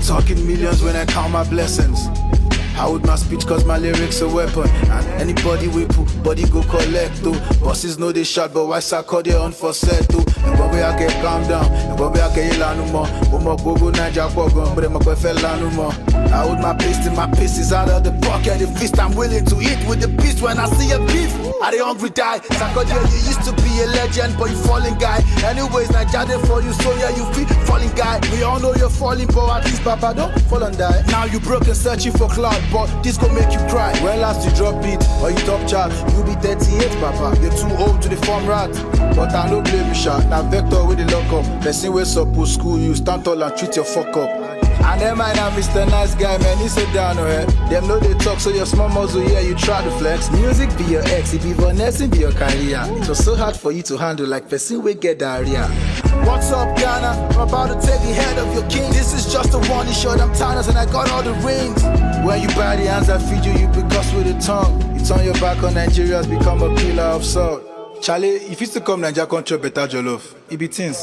talking millions when I count my blessings. I would my speech cause my lyrics a weapon. And anybody we put body go collect too. Bosses know they shot but why Sarkodie on for set too. And when we are get calm down, and when we are get yell no more. Womo go Naija Pogon, but my boy fell no more. I hold my pace till my pace is out of the pocket. The feast I'm willing to eat with the beast when I see a beef. I the hungry die. Sarkodie, you used to be a legend, but you falling guy. Anyways, Naija there for you, so yeah, you feel falling guy. We all know you're falling, but at least Papa don't fall and die. Now you broken searching for cloud, but this gon' make you cry. When last you drop it, or you top chart, you be 38, Papa. You're too old to the form rat. But I no blame you, shot. Now vector with the lock up. Person way suppose school you, stand tall and treat your fuck up. And then man, I'm Mr. Nice Guy, man, he sit down on head. Them know they talk, so your small muzzle, yeah, you try to flex. Music be your ex, it be Vanessa, be your career. It was so hard for you to handle, like person we get diarrhea. What's up, Ghana? I'm about to take the head of your king. This is just a warning shot, I'm tired and I got all the rings. When you buy the hands that feed you, you be cussed with the tongue. You turn your back on Nigerians, become a pillar of salt. Charlie, if you still come Nigeria, control better jollof. It be things.